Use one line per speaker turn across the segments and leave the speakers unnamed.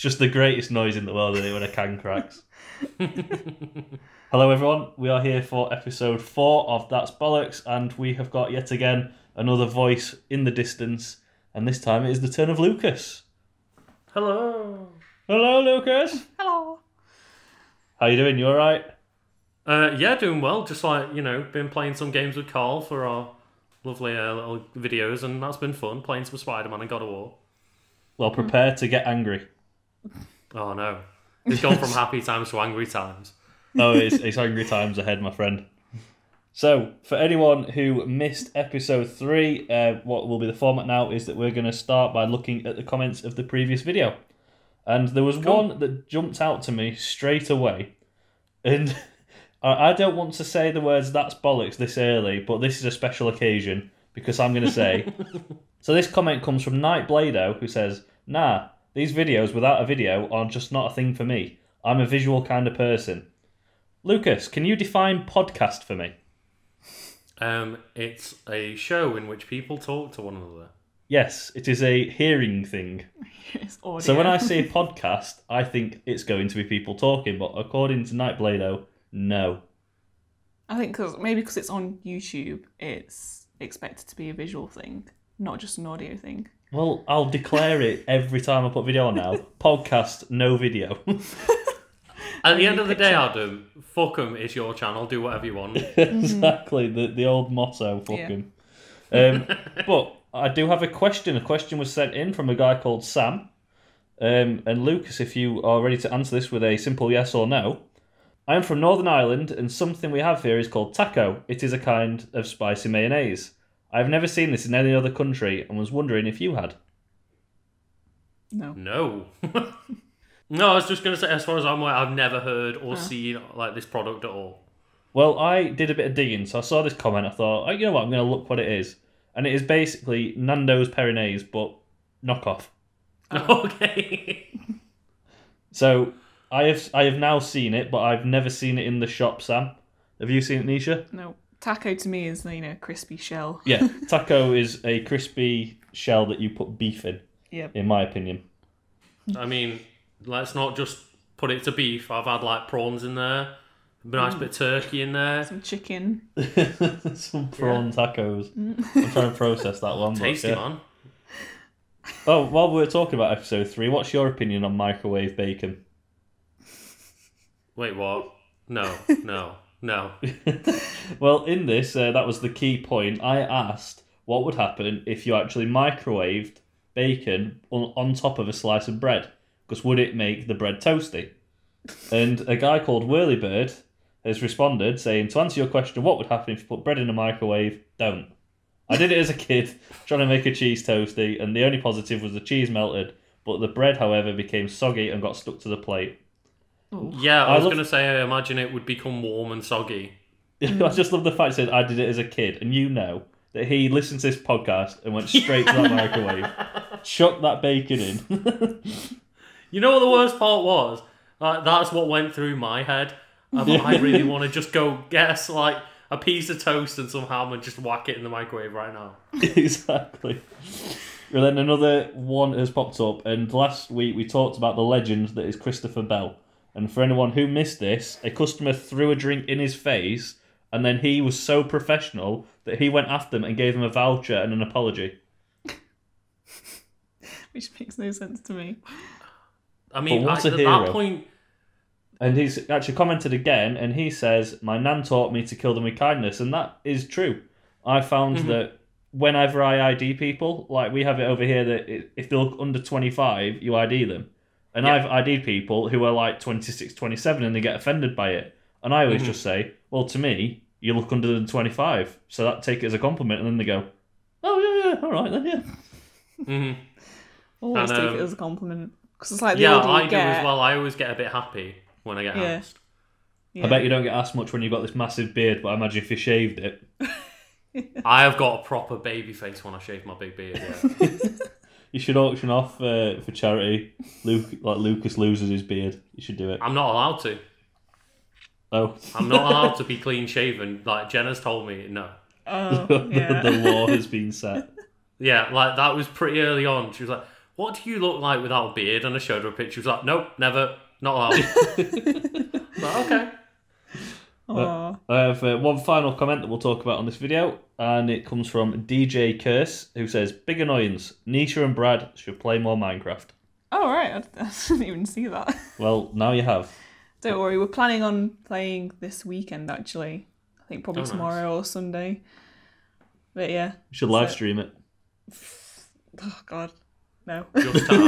just the greatest noise in the world, isn't it, when a can cracks? Hello everyone, we are here for episode 4 of That's Bollocks, and we have got yet again another voice in the distance, and this time it is the turn of Lucas.
Hello.
Hello, Lucas.
Hello.
How you doing? You alright?
Yeah, doing well. Just been playing some games with Carl for our lovely little videos, and that's been fun, playing some Spider-Man and God of War.
Well, prepare to get angry.
Oh no. It's gone from happy times to angry times.
Oh, it's angry times ahead, my friend. So, for anyone who missed episode 3, what will be the format now is that we're going to start by looking at the comments of the previous video. And there was one that jumped out to me straight away. And I don't want to say the words "that's bollocks" this early, but this is a special occasion, because I'm going to say... So this comment comes from Night Blado, who says, "Nah, these videos without a video are just not a thing for me. I'm a visual kind of person." Lucas, can you define podcast for me?
It's a show in which people talk to one another.
Yes, it is a hearing thing.
It's audio.
So when I say podcast, I think it's going to be people talking, but according to Night Blado, no.
I think because it's on YouTube, it's expected to be a visual thing, not just an audio thing.
Well, I'll declare it every time I put video on now. Podcast, no video.
At the end of the day, Adam, fuck 'em, it's your channel, do whatever you want.
Exactly, the old motto, fucking. But I do have a question. A question was sent in from a guy called Sam. And Lucas, if you are ready to answer this with a simple yes or no. I am from Northern Ireland, and something we have here is called taco. It is a kind of spicy mayonnaise. I've never seen this in any other country, and was wondering if you had.
No.
No. No, I was just going to say, as far as I'm aware, I've never heard or seen this product at all.
Well, I did a bit of digging, so I saw this comment. I thought, you know what, I'm going to look what it is. And it is basically Nando's Peronaise, but knockoff.
Oh. Okay.
So I have now seen it, but I've never seen it in the shop, Sam. Have you seen it, Nisha?
No. Taco to me is, crispy shell.
Yeah, taco is a crispy shell that you put beef in, in my opinion.
I mean, let's not just put it to beef. I've had, prawns in there, a nice bit of turkey in there.
Some chicken.
Some prawn tacos. I'm trying to process that one.
Tasty, man.
Oh, while we're talking about episode 3, what's your opinion on microwave bacon?
Wait, what? No.
Well, in this, that was the key point. I asked what would happen if you actually microwaved bacon on top of a slice of bread, because would it make the bread toasty? And a guy called Whirlybird has responded saying, to answer your question, what would happen if you put bread in a microwave? Don't. I did it as a kid, trying to make a cheese toasty, and the only positive was the cheese melted, but the bread, however, became soggy and got stuck to the plate.
Yeah, I was going to say, I imagine it would become warm and soggy.
I just love the fact that I did it as a kid, and you know that he listened to this podcast and went straight to that microwave, chucked that bacon in.
You know what the worst part was? That's what went through my head. I really want to just go get a piece of toast and some ham and just whack it in the microwave right now.
Exactly. And then another one has popped up, and last week we talked about the legend that is Christopher Bell. And for anyone who missed this, a customer threw a drink in his face, and then he was so professional that he went after them and gave them a voucher and an apology.
Which makes no sense to me.
I mean,
at that point... And he's actually commented again, and he says, "My nan taught me to kill them with kindness," and that is true. I found that whenever I ID people, we have it over here that if they look under 25, you ID them. And I've ID'd people who are 26, 27, and they get offended by it. And I always just say, well, to me, you look under than 25, so that take it as a compliment, and then they go, oh, yeah, all right then, yeah.
Mm-hmm.
Always take it as a compliment. Because it's the
older
you
do
get...
as well. I always get a bit happy when I get asked.
Yeah. I bet you don't get asked much when you've got this massive beard, but I imagine if you shaved it.
I have got a proper baby face when I shave my big beard, yeah.
You should auction off for charity. Lucas loses his beard. You should do it.
I'm not allowed to.
Oh.
I'm not allowed to be clean shaven. Jenna's told me no.
Oh, yeah.
The law has been set.
Yeah, that was pretty early on. She was like, what do you look like without a beard? And I showed her a picture. She was like, nope, never, not allowed. But okay.
Aw.
I have one final comment that we'll talk about on this video, and it comes from DJ Curse, who says, "Big annoyance. Nisha and Brad should play more Minecraft."
Oh, right. I didn't even see that.
Well, now you have.
Don't worry. We're planning on playing this weekend, actually. I think probably tomorrow or Sunday. But yeah.
You should live stream it.
Oh, God. No.
Just time.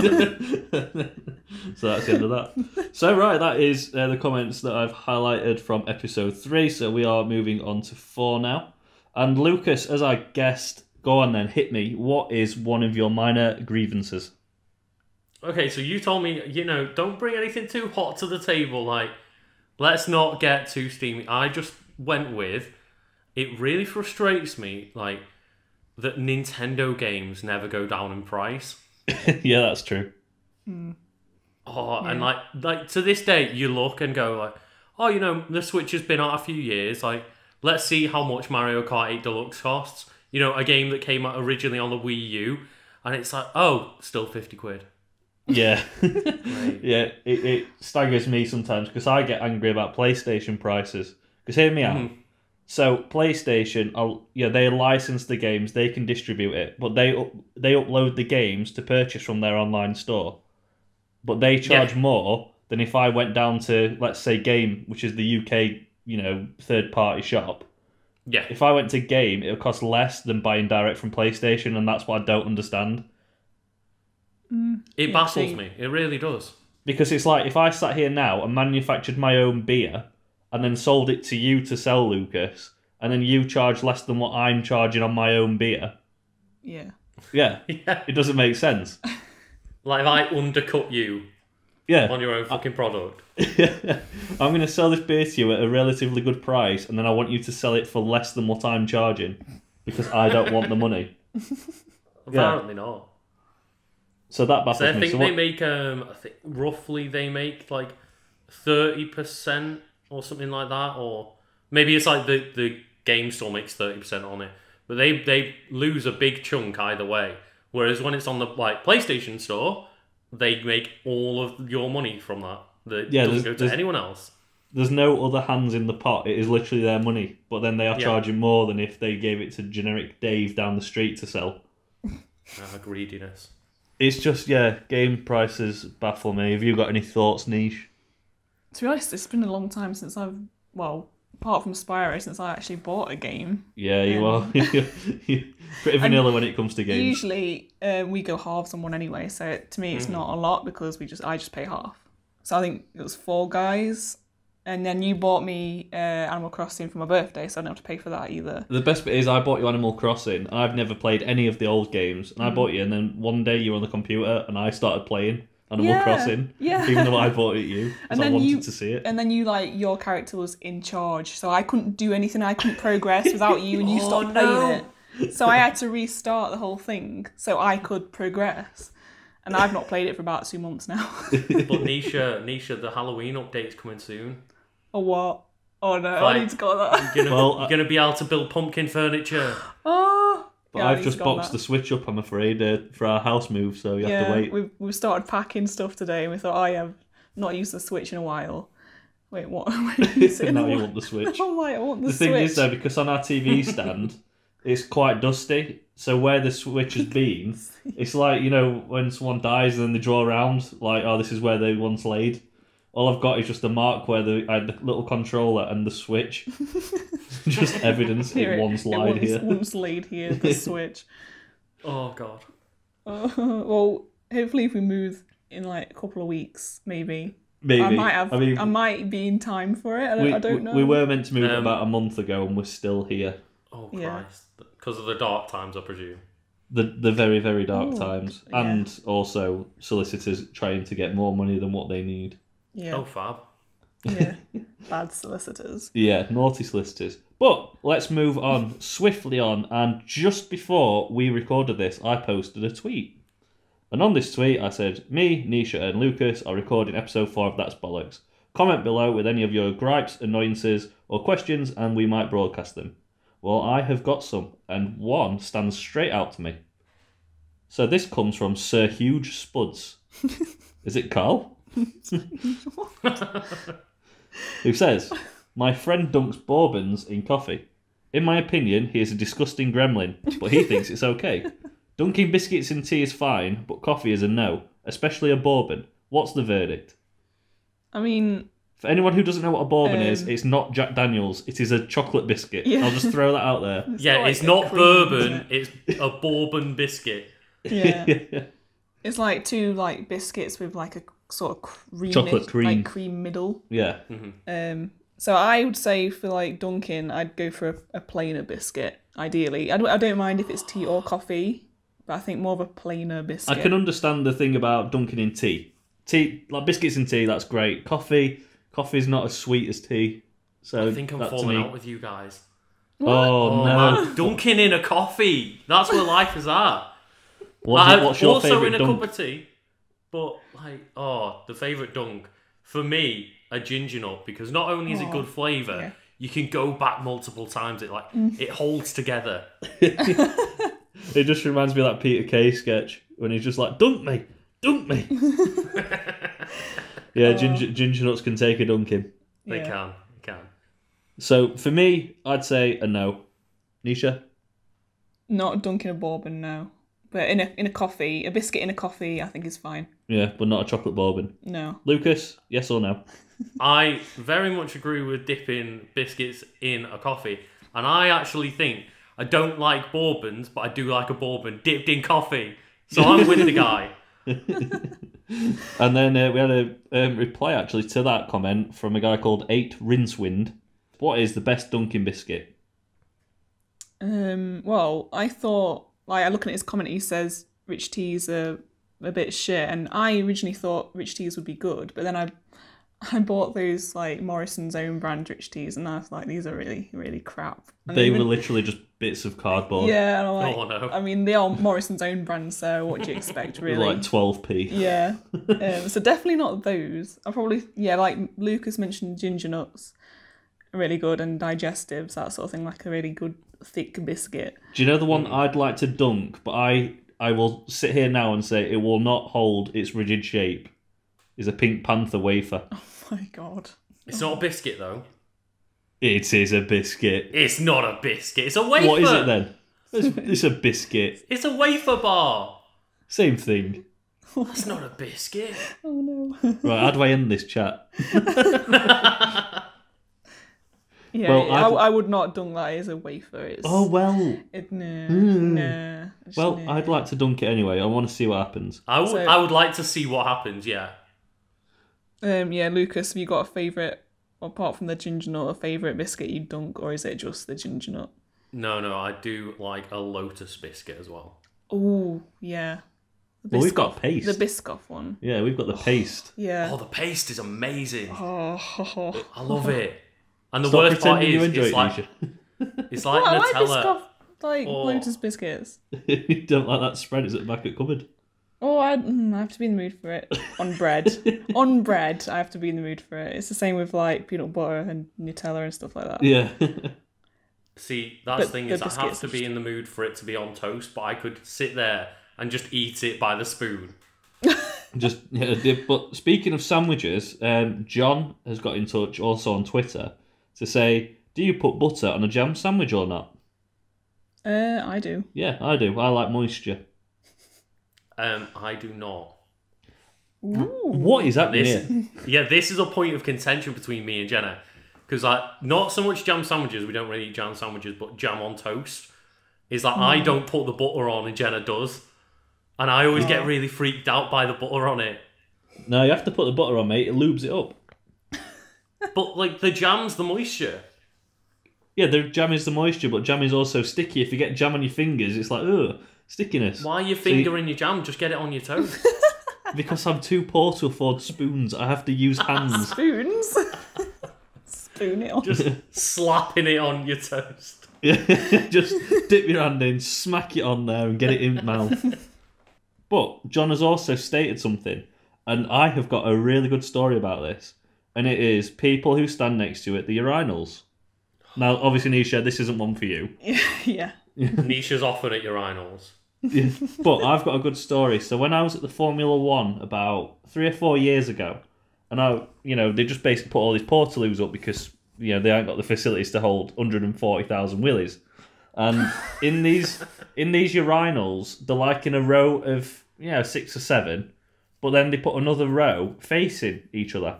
So that's the end of that. So right, that is the comments that I've highlighted from episode 3. So we are moving on to 4 now. And Lucas, as I guessed, go on then, hit me. What is one of your minor grievances?
Okay, so you told me, don't bring anything too hot to the table. Like, let's not get too steamy. I just went with, it really frustrates me, like, that Nintendo games never go down in price.
Yeah, that's true.
Oh, yeah. And like to this day, you look and go like, oh, the Switch has been out a few years. Like, let's see how much Mario Kart 8 Deluxe costs. A game that came out originally on the Wii U, and it's like, oh, still 50 quid.
Yeah.
Right.
Yeah, it staggers me sometimes because I get angry about PlayStation prices. Because hear me out. So PlayStation, they license the games, they can distribute it, but they upload the games to purchase from their online store. But they charge more than if I went down to, let's say, Game, which is the UK, third-party shop.
Yeah.
If I went to Game, it would cost less than buying direct from PlayStation, and that's what I don't understand.
It baffles me. It really does.
Because it's like, if I sat here now and manufactured my own beer and then sold it to you to sell, Lucas, and then you charge less than what I'm charging on my own beer.
Yeah.
Yeah.
Yeah.
It doesn't make sense.
Like, if I undercut you on your own fucking product.
I'm going to sell this beer to you at a relatively good price, and then I want you to sell it for less than what I'm charging because I don't want the money.
Apparently not.
So that baffles
So I
me.
think they make, roughly they make like 30% or something like that, or maybe it's like the game store makes 30% on it, but they lose a big chunk either way. Whereas when it's on the PlayStation store, they make all of your money from that. That doesn't go to anyone else.
There's no other hands in the pot. It is literally their money, but then they are charging more than if they gave it to generic Dave down the street to sell.
Greediness.
It's just, game prices baffle me. Have you got any thoughts, Niche?
To be honest, it's been a long time since apart from Spyro, since I actually bought a game.
Yeah, you are. You're pretty vanilla when it comes to games.
Usually, we go halves on one anyway, so to me it's not a lot because I just pay half. So I think it was Fall Guys, and then you bought me Animal Crossing for my birthday, so I don't have to pay for that either.
The best bit is I bought you Animal Crossing, and I've never played any of the old games, and I bought you, and then one day you were on the computer, and I started playing Animal Crossing, even though I bought it you, because I wanted to see it.
And then your character was in charge, so I couldn't do anything, I couldn't progress without you, and you stopped playing it. So I had to restart the whole thing, so I could progress. And I've not played it for about 2 months now.
But Nisha, the Halloween update's coming soon.
Or what? Oh no, I need to go on that.
You're going to be able to build pumpkin furniture.
Oh.
But I've just boxed the Switch up, I'm afraid, for our house move, so you have to wait.
We've started packing stuff today, and we thought, I've not used the Switch in a while. Wait, what?
Now you want the Switch.
Oh my, I want the Switch.
The thing is, though, because on our TV stand, it's quite dusty, so where the Switch has been, it's like, when someone dies and then they draw around, like, oh, this is where they once laid. All I've got is just a mark where I had the little controller and the Switch. Just evidence it once laid here.
Once laid here, the Switch.
Oh, God.
Well, hopefully if we move in like a couple of weeks, maybe.
Maybe.
I might be in time for it. I don't know.
We were meant to move about a month ago and we're still here.
Oh, Christ. Because of the dark times, I presume.
The very, very dark times. Yeah. And also solicitors trying to get more money than what they need.
Yeah.
Oh, fab.
Yeah. Bad solicitors.
Yeah, naughty solicitors. But let's move on swiftly on. And just before we recorded this, I posted a tweet. And on this tweet, I said, me, Nisha, and Lucas are recording episode 4 of That's Bollocks. Comment below with any of your gripes, annoyances, or questions, and we might broadcast them. Well, I have got some, and one stands straight out to me. So this comes from Sir Huge Spuds. Is it Carl? Who says, my friend dunks bourbons in coffee. In my opinion, he is a disgusting gremlin, but he thinks it's okay. Dunking biscuits in tea is fine, but coffee is a no, especially a bourbon. What's the verdict?
I mean...
For anyone who doesn't know what a bourbon is, it's not Jack Daniels. It is a chocolate biscuit.
Yeah.
I'll just throw that out there.
It's not bourbon, it's a bourbon biscuit.
Yeah. It's like two like biscuits with like a sort of creamy,
Chocolate cream.
like cream middle.
Yeah.
So I would say for like Dunkin', I'd go for a plainer biscuit, ideally. I don't mind if it's tea or coffee, but I think more of a plainer biscuit.
I can understand the thing about dunking in tea. Tea, like biscuits in tea, that's great. Coffee's not as sweet as tea. So
I think I'm falling out with you guys.
Oh, no.
Man, dunking in a coffee. That's where life is at.
What's your
also
favourite
in a
dunk?
cup of tea, but the favourite dunk for me, a ginger nut, because not only is it good flavour, you can go back multiple times. It holds together.
It just reminds me of that Peter Kay sketch when he's just like, dunk me. Yeah, ginger nuts can take a dunking.
They can.
So for me, I'd say a no. Nisha?
Not dunking a bourbon, no. But in a coffee, a biscuit in a coffee, I think is fine.
Yeah, but not a chocolate bourbon.
No.
Lucas, yes or no?
I very much agree with dipping biscuits in a coffee. And I actually think I don't like bourbons, but I do like a bourbon dipped in coffee. So I'm with the guy.
And then we had a reply actually to that comment from a guy called 8 Rincewind. What is the best Dunkin' biscuit?
Well, I thought, like, looking at his comment, he says rich teas are a bit shit, and I originally thought rich teas would be good, but then I bought those like Morrison's own brand rich teas, and I was like, these are really, really crap. And
They were literally just bits of cardboard.
Yeah, and I'm like,
Oh, no.
I mean, they are Morrison's own brand, so what do you expect, really?
Like 12p.
Yeah. So definitely not those. I'll probably, like Lucas mentioned, ginger nuts are really good, and digestives, that sort of thing, like a really good thick biscuit.
Do you know the one I'd like to dunk, but I will sit here now and say it will not hold its rigid shape, is a Pink Panther wafer.
Oh my god.
It's not a biscuit, though.
It is a biscuit.
It's not a biscuit. It's a wafer.
What is it then? It's a biscuit.
It's a wafer bar.
Same thing.
That's not a biscuit.
Oh no.
Right, how do I end this chat?
Yeah,
Well,
I would not dunk that as a wafer. It's,
Oh, well.
nah.
Well, I'd like to dunk it anyway. I want to see what happens.
I would.
So-
I would like to see what happens. Yeah.
Lucas, have you got a favourite, apart from the ginger nut, a favourite biscuit you dunk, or is it just the ginger nut?
No, I do like a Lotus biscuit as well.
Oh, yeah.
Well, we've got paste.
The Biscoff one.
Yeah, we've got the paste.
Yeah.
Oh, the paste is amazing.
Oh.
I love it. And the
Stop
worst part
pretending you
is,
enjoy
it's
it,
like
Nisha.
it's like
I like
Nutella.
Biscoff, like
Oh.
Lotus biscuits.
You don't like that spread? Is it back at cupboard?
Oh, I have to be in the mood for it. On bread. On bread, I have to be in the mood for it. It's the same with like peanut butter and Nutella and stuff like that.
Yeah.
See, that's the
But
thing
the
is, I have
biscuits
to
are
be in the mood for it to be on toast, but I could sit there and just eat it by the spoon.
But speaking of sandwiches, John has got in touch also on Twitter to say, do you put butter on a jam sandwich or not?
I do.
Yeah, I do. I like moisture.
I do not.
Ooh.
What is happening here?
This is a point of contention between me and Jenna. Because not so much jam sandwiches, we don't really eat jam sandwiches, but jam on toast. Is like I don't put the butter on and Jenna does. And I always get really freaked out by the butter on it.
No, you have to put the butter on, mate. It lubes it up.
But like the jam's the moisture.
Yeah, the jam is the moisture, but jam is also sticky. If you get jam on your fingers, it's like, ugh, stickiness.
Why are you fingering your jam? Just get it on your toast.
Because I'm too poor to afford spoons, I have to use hands.
Spoons. Spoon it on.
Just slapping it on your toast.
Just dip your hand in, smack it on there, and get it in mouth. But John has also stated something, and I have got a really good story about this, and it is people who stand next to it, the urinals. Now, obviously, Nisha, this isn't one for you.
Yeah.
Nisha's often at urinals.
Yeah, but I've got a good story. So when I was at the Formula One about 3 or 4 years ago, and they just basically put all these portaloos up because they ain't got the facilities to hold 140,000 willies. And in these urinals, they're like in a row of 6 or 7, but then they put another row facing each other.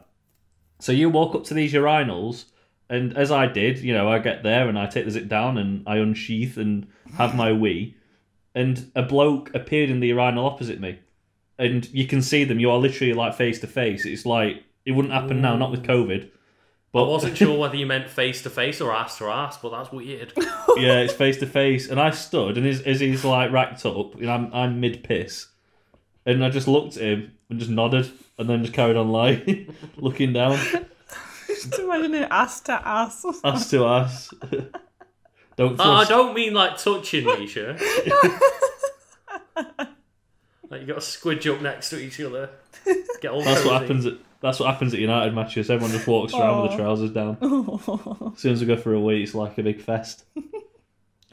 So you walk up to these urinals, and as I did, I get there and I take the zip down and I unsheath and have my wee, and a bloke appeared in the urinal opposite me, and you can see them. You are literally like face to face. It's like it wouldn't happen now, not with COVID. But
I wasn't sure whether you meant face to face or ass to ass, but that's weird.
Yeah, it's face to face, and I stood, and as he's like racked up, I'm mid piss, and I just looked at him and just nodded, and then just carried on like looking down.
Just imagine it ass to ass.
Ass to ass. Don't
I
thrust.
don't mean like touching, Misha. Like you got to squidge up next to each other. Get all
That's
cozy.
what happens at United matches. Everyone just walks around with the trousers down. As soon as we go for a wee, it's like a big fest.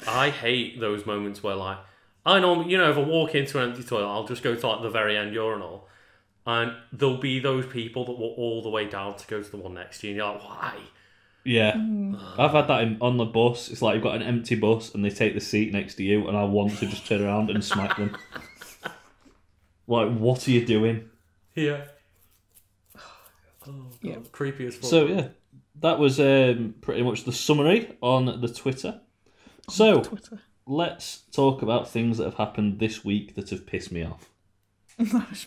I hate those moments where like I normally, if I walk into an empty toilet, I'll just go to like the very end urinal, and there'll be those people that walk all the way down to go to the one next to you, and you're like, why?
Yeah. I've had that on the bus. It's like you've got an empty bus and they take the seat next to you, and I want to just turn around and smack them. Like, what are you doing?
Yeah. Oh, God,
Yeah.
creepy as fuck.
So, yeah, that was pretty much the summary on the Twitter. So,
Twitter.
let's talk about things that have happened this week that have pissed me off.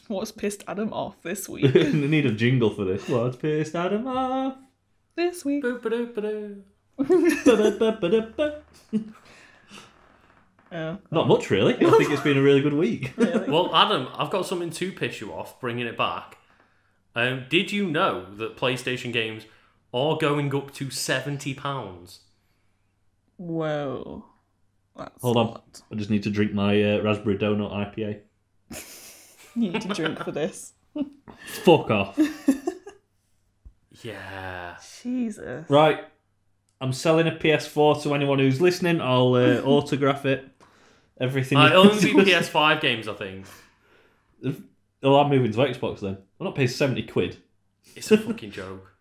What's pissed Adam off this week?
I need a jingle for this. What's pissed Adam off?
This week.
Boo-ba-doo-ba-doo.
Yeah.
Not much, really. I think it's been a really good week.
Really?
Well, Adam, I've got something to piss you off, bringing it back. Did you know that PlayStation games are going up to £70?
Whoa. That's
Hold
a
on.
lot.
I just need to drink my raspberry donut IPA.
You need to drink for this.
Fuck off.
Yeah.
Jesus.
Right. I'm selling a PS4 to anyone who's listening. I'll autograph it. Everything.
It'll only be PS5 games, I think.
Oh, I'm moving to Xbox then. I'm not paying 70 quid.
It's a fucking joke.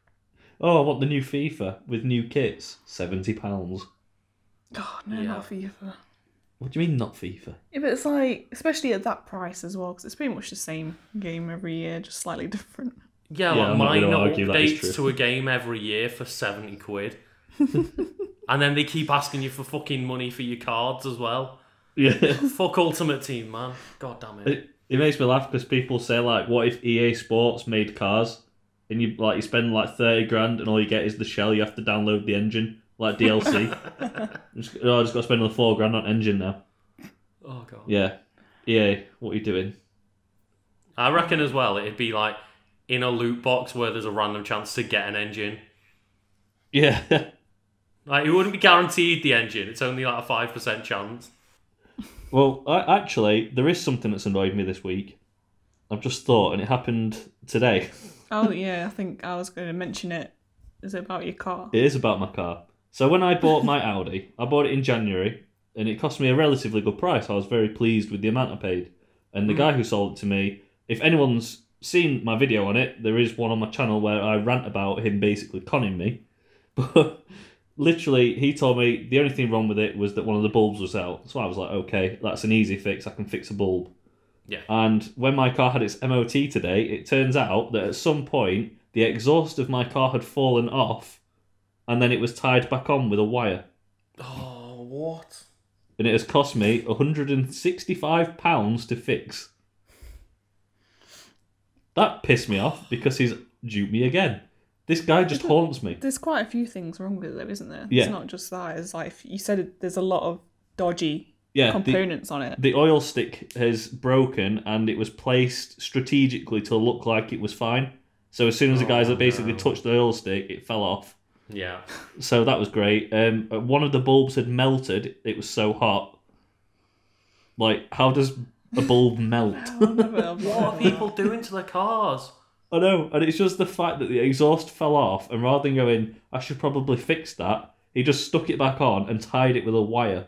Oh, I want the new FIFA with new kits. £70.
Oh, no,
Yeah.
not FIFA.
What do you mean not FIFA?
If it's like, especially at that price as well, because it's pretty much the same game every year, just slightly different.
Yeah,
Yeah, I'm
like
not gonna
minor
argue that is true.
updates to a game every year for 70 quid. And then they keep asking you for fucking money for your cards as well.
Yeah.
Fuck Ultimate Team, man. God damn it.
It makes me laugh because people say like, what if EA Sports made cars and you spend like 30 grand and all you get is the shell, you have to download the engine, like DLC. I just got to spend another 4 grand on engine now.
Oh, God.
Yeah. EA, what are you doing?
I reckon as well it'd be like in a loot box where there's a random chance to get an engine.
Yeah.
Like, it wouldn't be guaranteed the engine. It's only like a 5% chance.
Well, actually, there is something that's annoyed me this week. I've just thought, and it happened today.
Oh, yeah, I think I was going to mention it. Is it about your car?
It is about my car. So when I bought my Audi, I bought it in January, and it cost me a relatively good price. I was very pleased with the amount I paid. And the guy who sold it to me, if anyone's seen my video on it, there is one on my channel where I rant about him basically conning me. But literally, he told me the only thing wrong with it was that one of the bulbs was out. So I was like, okay, that's an easy fix. I can fix a bulb.
Yeah.
And when my car had its MOT today, it turns out that at some point, the exhaust of my car had fallen off, and then it was tied back on with a wire.
Oh, what?
And it has cost me £165 to fix. That pissed me off because he's duped me again. This guy just haunts me.
There's quite a few things wrong with it, isn't there?
Yeah.
It's not just that. It's like, you said there's a lot of dodgy
Yeah,
components on it.
the oil stick has broken and it was placed strategically to look like it was fine. So as soon as the guys that basically touched the oil stick, it fell off.
Yeah.
So that was great. One of the bulbs had melted. It was so hot. Like, how does a bulb melt?
What are people doing to their cars?
I know, and it's just the fact that the exhaust fell off, and rather than going, I should probably fix that, he just stuck it back on and tied it with a wire.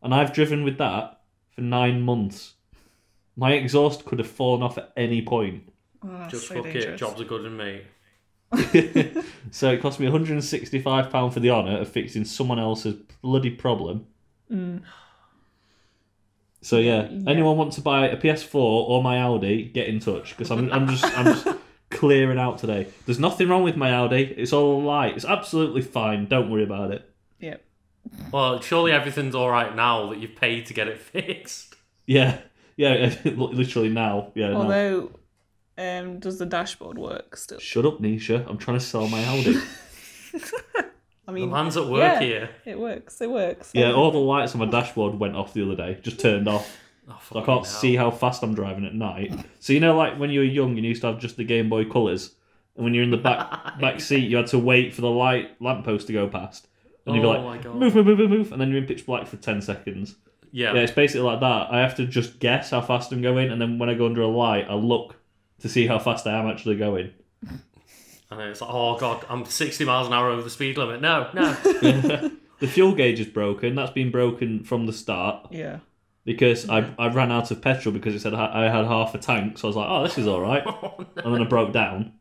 And I've driven with that for 9 months. My exhaust could have fallen off at any point.
Oh, that's
Just
so
fuck it.
dangerous.
Jobs are good in me.
So it cost me £165 for the honour of fixing someone else's bloody problem. So yeah, anyone want to buy a PS4 or my Audi, get in touch, because I'm just clearing out today. There's nothing wrong with my Audi. It's all a lie. It's absolutely fine. Don't worry about it.
Yep.
Well, surely everything's all right now that you've paid to get it fixed.
Yeah, literally now. Yeah. No.
Although, does the dashboard work still?
Shut up, Nisha. I'm trying to sell my Audi.
I mean,
The man's at work
yeah,
here.
It works. It works.
Yeah, all the lights on my dashboard went off the other day. Just turned off.
Oh,
So I can't see how fast I'm driving at night. So you know, like when you were young, and you used to have just the Game Boy Colors, and when you're in the back seat, you had to wait for the lamppost to go past, and you'd be like,
my God.
move, and then you're in pitch black for 10 seconds.
Yeah.
Yeah, it's basically like that. I have to just guess how fast I'm going, and then when I go under a light, I look to see how fast I am actually going.
And then it's like, oh God, I'm 60 miles an hour over the speed limit. No.
The fuel gauge is broken. That's been broken from the start.
Yeah.
Because I ran out of petrol because it said I had half a tank. So I was like, oh, this is all right.
Oh, no.
And then I broke down.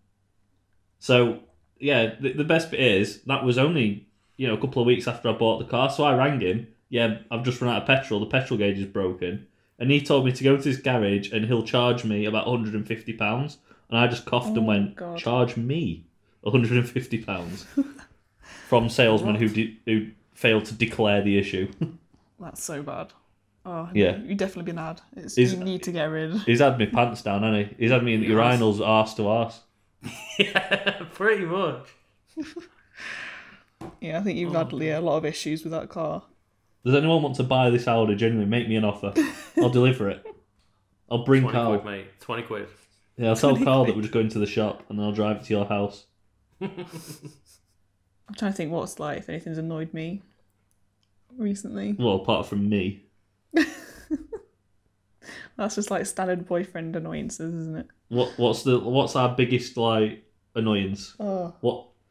So, yeah, the best bit is that was only, a couple of weeks after I bought the car. So I rang him. Yeah, I've just run out of petrol. The petrol gauge is broken. And he told me to go to his garage and he'll charge me about £150. And I just coughed and went,
God.
charge me £150 from salesmen who failed to declare the issue.
That's so bad. Oh,
Yeah.
You've definitely been had.
Is-
You need to get rid.
He's had me pants down, hasn't he? He's had me in urinals arse to arse.
Yeah, pretty much.
Yeah, I think you've had a lot of issues with that car.
Does anyone want to buy this Audi? Genuinely, make me an offer. I'll deliver it. I'll bring
20
Carl.
quid, mate. 20 quid.
Yeah, I'll tell
20
Carl
quid.
that we're just going to the shop and then I'll drive it to your house.
I'm trying to think what's like if anything's annoyed me recently.
Well, apart from me.
That's just like standard boyfriend annoyances, isn't it?
What's our biggest annoyance?
Oh.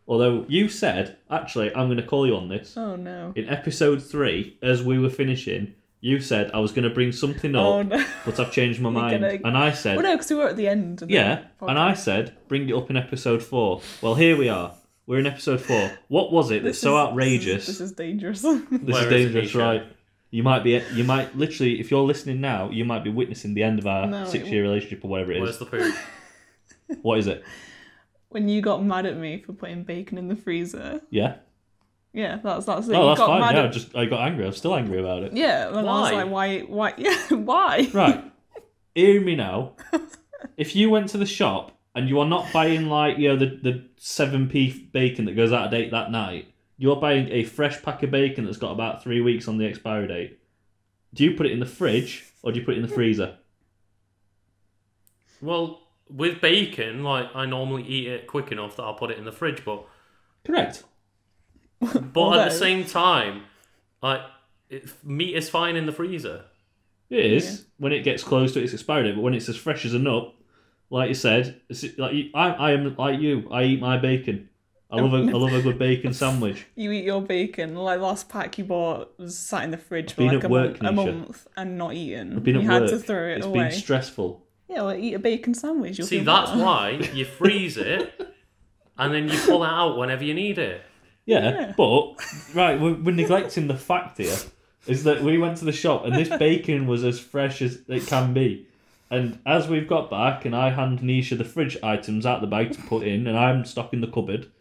Although you said, actually, I'm going to call you on this.
Oh no.
In episode 3, as we were finishing, you said I was going to bring something up,
Oh no.
but I've changed my mind.
gonna-
And I said,
Well, no, because we were at the end. Of the
yeah,
podcast.
and I said, bring it up in episode 4. Well, here we are. We're in episode 4. What was it that's so outrageous?
This is dangerous.
This
Where
is
is it,
dangerous,
Nisha?
right? You might literally, if you're listening now, you might be witnessing the end of our
No,
6-year relationship or whatever it
Where's
is.
the poop?
What is it?
When you got mad at me for putting bacon in the freezer.
Yeah.
Yeah, that's it.
Oh,
You
that's
got
fine.
mad
Yeah,
at-
I got angry. I'm still angry about it.
Yeah, and I was
Why?
like, why? Yeah, why?
Right. Hear me now. If you went to the shop and you are not buying the 7p bacon that goes out of date that night, you're buying a fresh pack of bacon that's got about 3 weeks on the expiry date. Do you put it in the fridge or do you put it in the freezer?
Well, with bacon, I normally eat it quick enough that I'll put it in the fridge, but
Correct.
at the
Although-
same time, meat is fine in the freezer.
It is when it gets close to its expiry date, but when it's as fresh as a nut, like you said, I am like you. I eat my bacon. I love a good bacon sandwich.
You eat your bacon. Like last pack you bought was sat in the fridge for
been
like
at
a
work,
month
Nisha.
and not eaten.
I've been
You
at
had
work.
to throw it
It's
away.
been stressful.
Yeah, well, eat a bacon sandwich. You'll
See,
feel
that's
better.
why you freeze it, and then you pull it out whenever you need it.
Yeah, but right, we're neglecting the fact here is that we went to the shop and this bacon was as fresh as it can be. And as we've got back and I hand Nisha the fridge items out the bag to put in and I'm stocking the cupboard,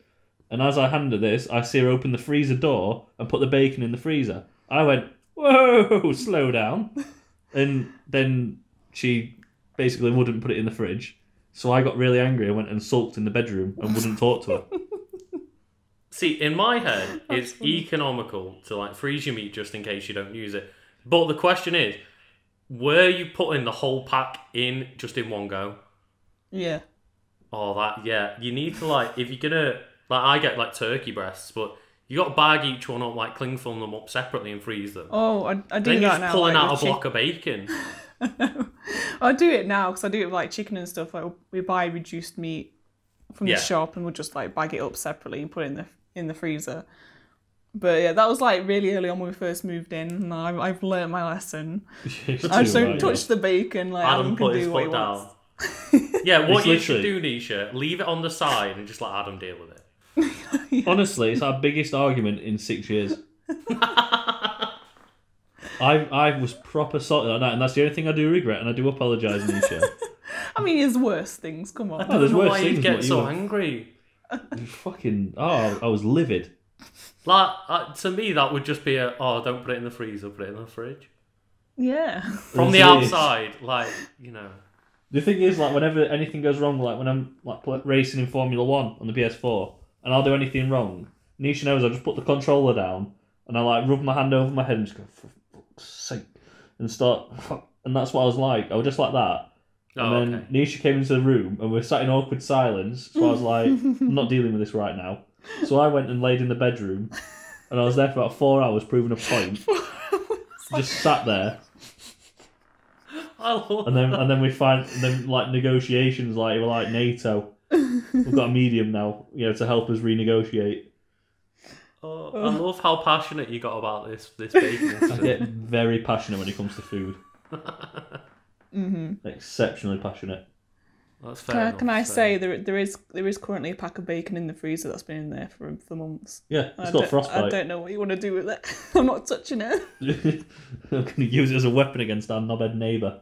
and as I hand her this, I see her open the freezer door and put the bacon in the freezer. I went, whoa, slow down. And then she basically wouldn't put it in the fridge. So I got really angry. I went and sulked in the bedroom and wouldn't talk to her.
See, in my head, it's economical to freeze your meat just in case you don't use it. But the question is, were you putting the whole pack in just in one go?
Yeah.
Oh, you need to if you're gonna I get turkey breasts, but you got to bag each one up, cling film them up separately and freeze them.
Oh, I do
Then you're
that
just
now.
pulling out
with
a block of bacon.
I do it now because I do it with chicken and stuff. Like we buy reduced meat from
Yeah.
the shop and we'll just bag it up separately and put it in the freezer. But yeah, that was like really early on when we first moved in, and I've learnt my lesson.
You're
I just
too
don't
right,
touch the bacon. Like Adam can
put his
do what he
foot down.
wants.
Yeah, what
It's
you should
literally-
do, Nisha, leave it on the side and just let Adam deal with it.
Honestly, it's our biggest argument in 6 years. I was proper salty like that, and that's the only thing I do regret, and I do apologise, Nisha.
I mean, there's worse things. Come on.
I don't
there's
know
worse
why
things
you
than
get
what you
so
were.
angry.
Fucking, I was livid.
Like, to me, that would just be don't put it in the freezer, put it in the fridge.
Yeah.
From the
It is.
outside, like, you know.
The thing is, like, whenever anything goes wrong, like when I'm like racing in Formula 1 on the PS4, and I'll do anything wrong, Nisha knows I just put the controller down, and I like rub my hand over my head and just go, for fuck's sake, and start, and that's what I was like. I was just like that. And then
Okay.
Nisha came into the room, and we sat in awkward silence, so I was like, I'm not dealing with this right now. So I went and laid in the bedroom, and I was there for about 4 hours proving a point. Just sat there.
I love
And then we find like negotiations, like we're like NATO. We've got a medium now, to help us renegotiate.
I love how passionate you got about this bacon
I
incident.
get very passionate when it comes to food.
Mm-hmm.
Exceptionally passionate.
That's fair.
Can I say there is currently a pack of bacon in the freezer that's been in there for months.
Yeah, it's
I
got
don't-
frostbite.
I don't know what you want to do with it. I'm not touching it.
I'm going to use it as a weapon against our knobhead neighbour.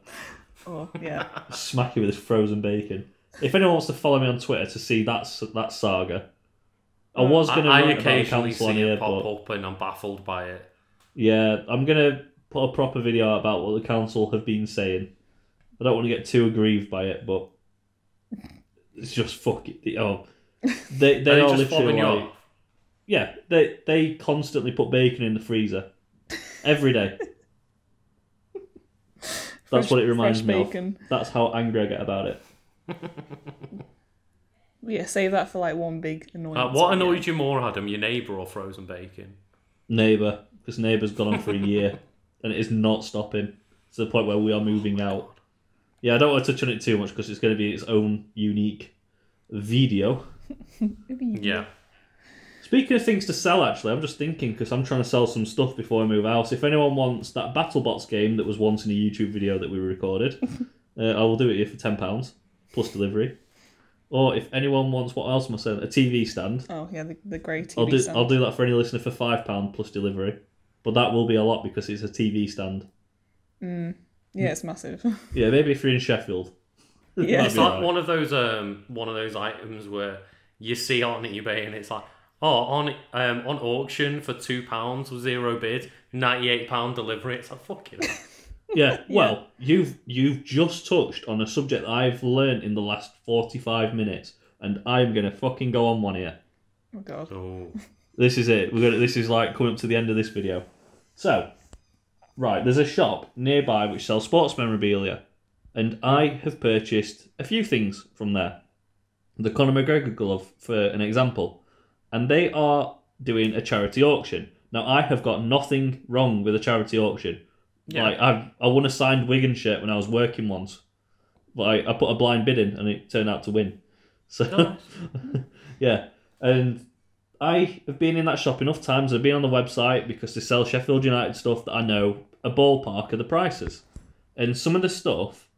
Oh yeah.
Smack you with this frozen bacon. If anyone wants to follow me on Twitter to see that saga, I was going to
I
write about the
occasionally
council on
see
here,
it pop
but
up and I'm baffled by it.
yeah, I'm going to put a proper video out about what the council have been saying. I don't want to get too aggrieved by it, but it's just fuck it. Oh, they
Are they
are
just
literally
fobbing you
like,
off?
yeah, they constantly put bacon in the freezer every day. That's what it reminds
fresh
me
bacon.
of. That's how angry I get about it.
Yeah, save that for like one big annoyance.
What annoyed you more, Adam? Your neighbour or frozen bacon?
Neighbour, because neighbour's gone on for a year, and it is not stopping to the point where we are moving out. Yeah, I don't want to touch on it too much because it's going to be its own unique video.
Yeah.
Speaking of things to sell, actually, I'm just thinking because I'm trying to sell some stuff before I move out. If anyone wants that BattleBots game that was once in a YouTube video that we recorded, I will do it here for £10 plus delivery. Or if anyone wants, what else am I saying? A TV stand.
Oh yeah, the grey TV stand.
I'll do that for any listener for £5 plus delivery. But that will be a lot because it's a TV stand.
Yeah, it's massive.
Yeah, maybe if you're in Sheffield.
Yeah.
It's like one of those items where you see on eBay and it's like, on auction for £2 with zero bid, £98 delivery. It's like, fuck it.
Yeah, well, you've just touched on a subject that I've learned in the last 45 minutes, and I'm gonna fucking go on one here.
Oh god.
Oh.
This is it. This is like coming up to the end of this video. So, right, there's a shop nearby which sells sports memorabilia, and I have purchased a few things from there. The Conor McGregor glove, for an example, and they are doing a charity auction. Now, I have got nothing wrong with a charity auction.
Yeah.
Like I won a signed Wigan shirt when I was working once. But I put a blind bid in and it turned out to win. So
Nice.
yeah. And I have been in that shop enough times. I've been on the website because they sell Sheffield United stuff that I know a ballpark of the prices. And some of the stuff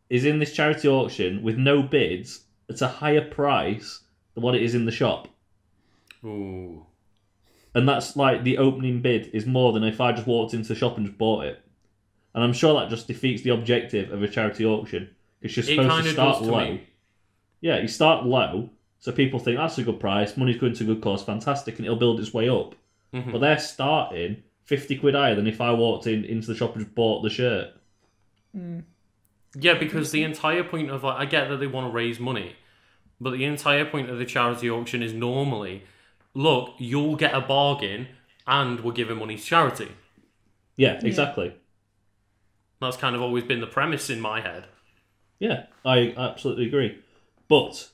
is in this charity auction with no bids at a higher price than what it is in the shop.
Ooh.
And that's like the opening bid is more than if I just walked into the shop and just bought it. And I'm sure that just defeats the objective of a charity auction. Because you're
It
supposed
kind
to
of
start
does to
low.
me.
Yeah, you start low, so people think that's a good price, money's going to a good cause, fantastic, and it'll build its way up.
Mhm.
But they're starting 50 quid higher than if I walked into the shop and just bought the shirt.
Yeah, because the entire point of, I get that they want to raise money, but the entire point of the charity auction is normally, look, you'll get a bargain and we're giving money to charity.
Yeah, exactly.
That's kind of always been the premise in my head.
Yeah, I absolutely agree. But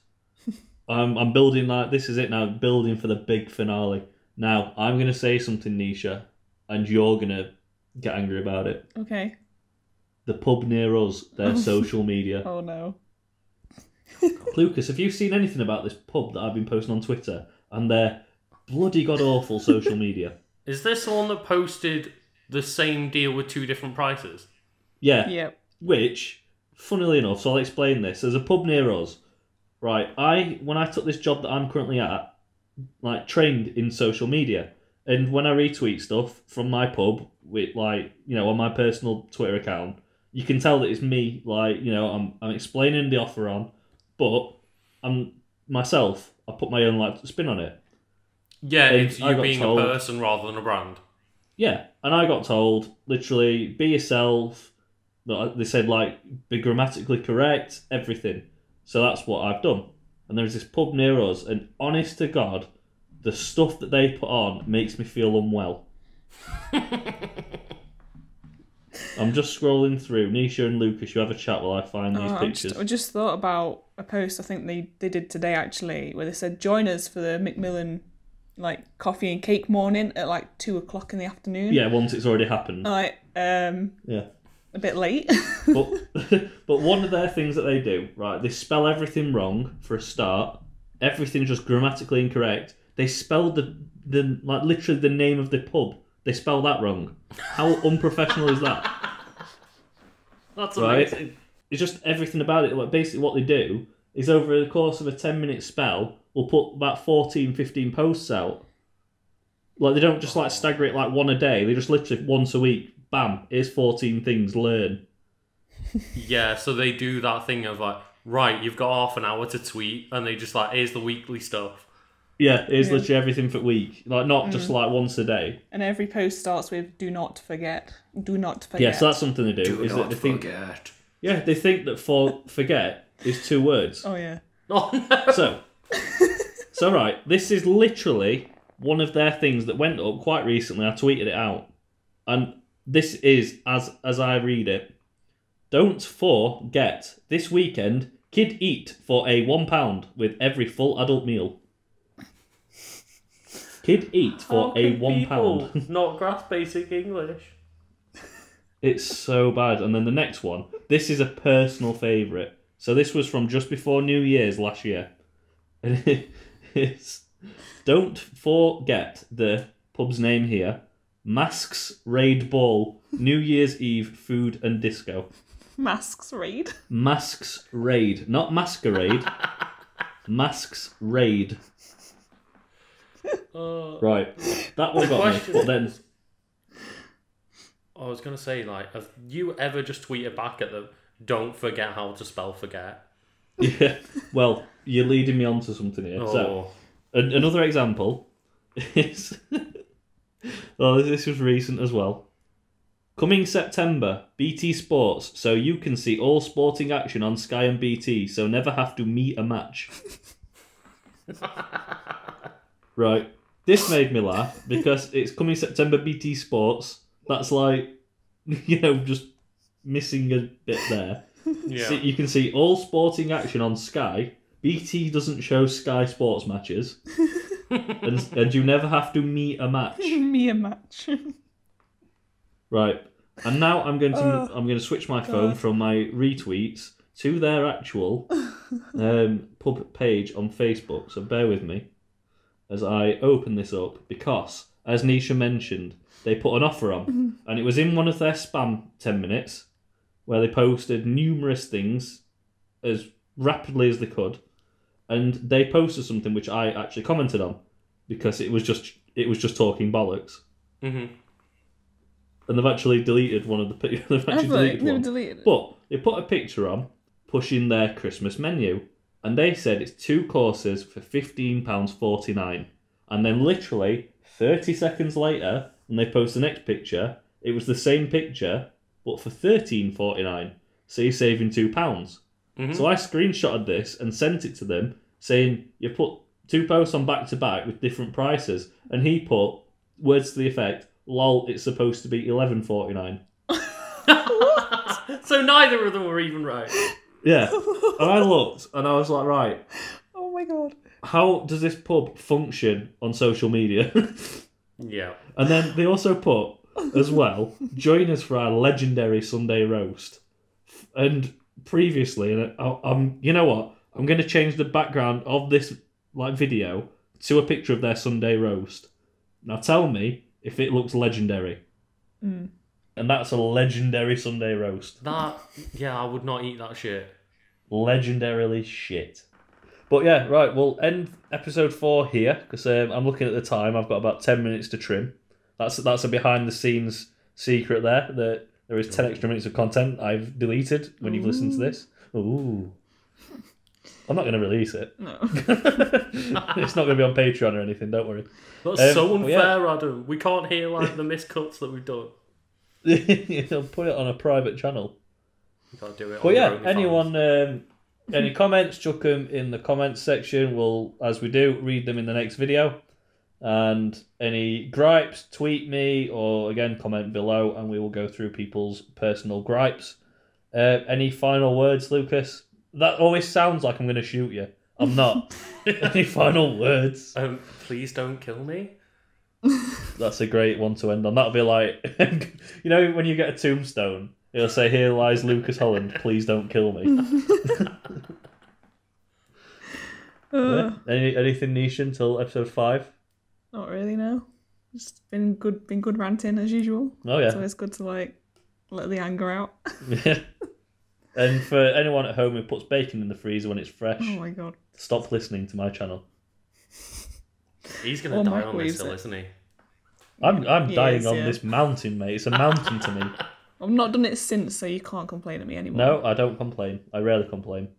I'm building this is it now, building for the big finale. Now, I'm going to say something, Nisha, and you're going to get angry about it.
Okay.
The pub near us, their social media.
Oh no.
Lucas, have you seen anything about this pub that I've been posting on Twitter and their bloody god awful social media.
Is this the one that posted the same deal with 2 different prices?
Yeah.
Yep.
Which, funnily enough, so I'll explain this. There's a pub near us. Right, when I took this job that I'm currently at, like, trained in social media. And when I retweet stuff from my pub, with, like, you know, on my personal Twitter account, you can tell that it's me, like, you know, I'm explaining the offer on, but I'm myself, I put my own, like, spin on it.
Yeah,
And
it's
I
you
got
being
told-
a person rather than a brand.
Yeah, and I got told, literally, be yourself. They said, like, be grammatically correct, everything. So that's what I've done. And there's this pub near us, and honest to God, the stuff that they put on makes me feel unwell. I'm just scrolling through. Nisha and Lucas, you have a chat while I find these pictures.
I just thought about a post I think they did today, actually, where they said, join us for the Macmillan like coffee and cake morning at like 2:00 in the afternoon.
Yeah, once it's already happened.
Like,
Yeah.
a bit late.
But one of their things that they do, right, they spell everything wrong for a start. Everything's just grammatically incorrect. They spelled the like literally the name of the pub. They spell that wrong. How unprofessional is that?
That's
Right?
amazing.
It's just everything about it. Like basically what they do is over the course of a 10-minute spell, we'll put about 14, 15 posts out. Like they don't just like stagger it like one a day. They just literally once a week, bam, here's 14 things, learn.
Yeah, so they do that thing of like, right, you've got half an hour to tweet, and they just like, here's the weekly stuff.
Yeah, here's literally everything for the week. Like not just like once a day.
And every post starts with "Do not forget." Do not forget.
Yeah, so that's something they do. Is that they think, yeah, they think that forget is 2 words.
Oh yeah.
Oh no.
So right, this is literally one of their things that went up quite recently. I tweeted it out, and this is as I read it. Don't forget this weekend, kid eat for a £1 with every full adult meal. Kid eat for a £1.
Not grasp basic English.
It's so bad. And then the next one, this is a personal favourite. So this was from just before New Year's last year. And it's, don't forget the pub's name here. Masks Raid Ball, New Year's Eve Food and Disco.
Masks Raid.
Masks Raid. Not Masquerade. Masks Raid. Right. That one got me. But then...
I was going to say, like, have you ever just tweeted back at them, don't forget how to spell forget?
Yeah. Well, you're leading me on to something here.
Oh.
So, another example is... well, this was recent as well. Coming September, BT Sports, so you can see all sporting action on Sky and BT, so never have to meet a match. Right. This made me laugh because it's coming September, BT Sports. That's like, you know, just missing a bit there.
Yeah.
So you can see all sporting action on Sky. BT doesn't show Sky Sports matches. and you never have to meet a match.
Me a match.
Right. And now I'm going to switch my phone from my retweets to their actual pub page on Facebook. So bear with me as I open this up because, as Nisha mentioned, they put an offer on, and it was in one of their spam 10 minutes where they posted numerous things as rapidly as they could, and they posted something which I actually commented on because it was just talking bollocks.
Mm-hmm.
And they've actually deleted one of the pictures. They've
Deleted it.
But they put a picture on pushing their Christmas menu, and they said it's 2 courses for £15.49. And then literally 30 seconds later, when they post the next picture, it was the same picture, but for £13.49. So you're saving £2. Mm-hmm. So I screenshotted this and sent it to them, saying, you put 2 posts on back to back with different prices. And he put words to the effect, lol, it's supposed to be £11.49.
So neither of them were even right.
Yeah. And I looked and I was like, right.
Oh my god.
How does this pub function on social media?
Yeah.
And then they also put, as well, join us for our legendary Sunday roast. And previously, and I'm, you know what? I'm going to change the background of this like video to a picture of their Sunday roast. Now tell me if it looks legendary.
Mm.
And that's a legendary Sunday roast.
I would not eat that shit.
Legendarily shit. But yeah, right, we'll end episode 4 here, because I'm looking at the time, I've got about 10 minutes to trim. That's a behind the scenes secret there, that there is 10 extra minutes of content I've deleted when you've listened to this. Ooh. I'm not going to release it.
No.
It's not going to be on Patreon or anything, don't worry.
That's so unfair, Adam. We can't hear like the miscuts that we've done.
You'll put it on a private channel.
You can't do it.
But yeah, anyone, any comments, chuck them in the comments section. We'll, as we do, read them in the next video. And any gripes, tweet me, or again, comment below, and we will go through people's personal gripes. Any final words, Lucas? That always sounds like I'm going to shoot you. I'm not. Any final words?
Please don't kill me.
That's a great one to end on. That'll be like, you know, when you get a tombstone, it'll say, "Here lies Lucas Holland. Please don't kill me." Yeah. Anything niche until episode 5?
Not really, no. Just been good ranting as usual.
Oh yeah.
So it's good to like let the anger out.
Yeah. And for anyone at home who puts bacon in the freezer when it's fresh,
Oh my god.
stop listening to my channel.
He's gonna die on this hill, isn't he?
I'm dying on
yeah.
this mountain, mate. It's a mountain to me.
I've not done it since, so you can't complain at me anymore.
No, I don't complain. I rarely complain.